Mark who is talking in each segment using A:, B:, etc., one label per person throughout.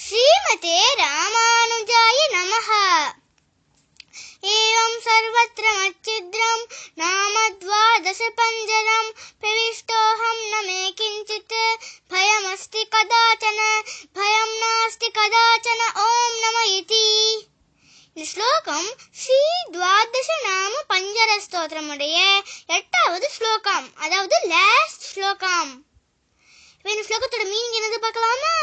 A: ஸ்ரீமதே ராமானுஜாய நமஹ. ஏவம் சர்வத்ர மச்சித்ரம் நாமத்வாதச பஞ்சரம் பிரவிஷ்டோஹம் ந மே கிஞ்சித் பயமஸ்தி கதாச்சன பயம் நாஸ்தி கதாச்சன ஓம் நம இதி. இந்த ஸ்லோகம் ஸ்ரீ துவாதச நாம பஞ்சர ஸ்தோத்திரமுடைய 8வது ஸ்லோகம், அதாவது லாஸ்ட் ஸ்லோகம். இந்த ஸ்லோகத்தோட மீனிங் என்னது பார்க்கலாமா?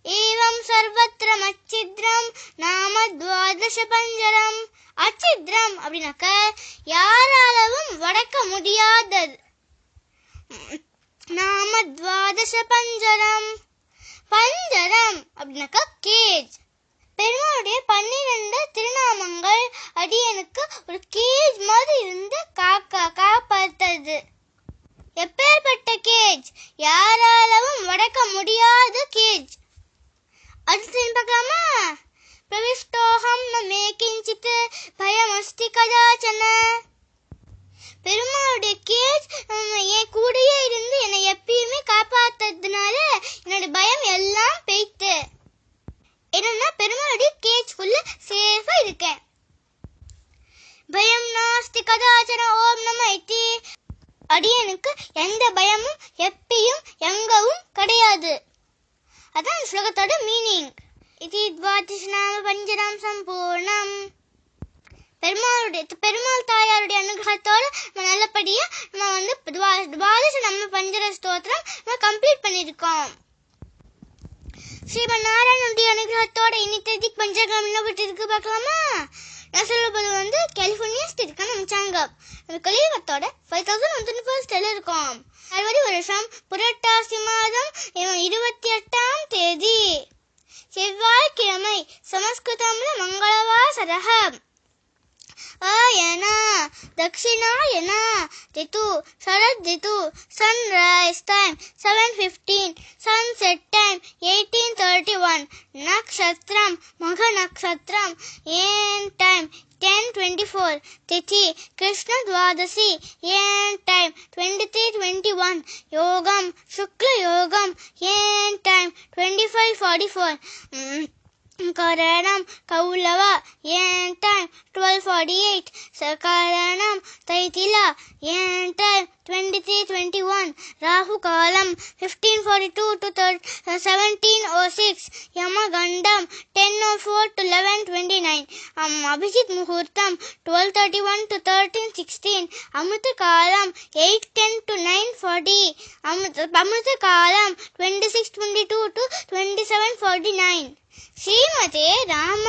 A: ஏவம் சர்வத்ர மச்சித்ரம் நாம துவாதச பஞ்சரம். அச்சித்ரம் அப்படின்னாக்க யாராலும் வடக்க முடியாதது. நாம துவாதச பஞ்சரம். பஞ்சரம் அப்படின்னாக்க கேஜ். பெருமாளுடைய 12 திருநாமங்கள் அடியனுக்கு ஒரு கேஜ் மாதிரி இருந்து காப்பாத்தது. எப்பேற்பட்ட கேஜ்? யாராலும் வடக்க முடியாத கேஜ். அடுத்து பார்க்கலாமா? பிரவிஷ்டோஹம் ந மே கிஞ்சித் பயமஸ்தி கதாச்சன. பெருமாளுடைய கேஜ் என் கூடயே இருந்து என்னை எப்பயுமே காப்பாத்துறதுனால என்னோட பயம் எல்லாம் போயிட்டு. என்னன்னா பெருமாளுடைய கேஜ்குள்ள சேஃபா இருக்கேன். பயம் நாஸ்தி கதாச்சன ஓம் நம இதி. அடியனுக்கு எந்த பயமும் எப்பயும் எங்கவும் கிடையாது. அதான் ஸ்லோகத்தோட மீனிங். இது துவாதச நாம பஞ்சரம் சம்பூர்ணம். பெருமாள் தாயாருடைய அனுகிரகத்தோட நல்லபடியா நம்ம துவாதச நாம பஞ்சர ஸ்தோத்திரம் கம்ப்ளீட் பண்ணிருக்கோம். ஸ்ரீமன் நாராயணனுடைய அனுகிரகத்தோட இன்னைக்கு பஞ்சகம் என்ன இருக்கு பார்க்கலாமா? நான் சொல்லுவது கலிபோர்னியா ஸ்டேட்டுக்கான அமிச்சாங்கம். நம்ம கலியுகத்தோட 5121 இருக்கும். 60 வருஷம் புரட்டாசி மாதம் 28ஆம் தேதி செவ்வாய்க்கிழமை. சமஸ்கிருதம்ல மங்களவாசரகம். ஆயனா தக்ஷிணாயனா ரிது சரத் ரிது. Sunrise time 7:15. Sunset time 18:31. நக்ஷத்ரம் மக நக்ஷத்ரம். ஏன் டைம் 10:24. திதி கிருஷ்ண துவாதசி. ஏன் டைம் 23:21. யோகம் சுக்ல யோகம். ஏன் டைம் 25:44. கரணம் கௌலவா. ஏன் டைம் 12:48. சகரணம் தைத்திலா. ஏன் டைம் 23:21. ராகு காலம் 15:42 to 17:06. யமகண்டம் 10:04 to 11:29. அபிஜித் முகூர்த்தம் 12:31 to 13:16. அமிர்த காலம் 8:10 to 9:40. அமிர்த காலம் 26:22 to 27:49. ஸ்ரீமதே ராம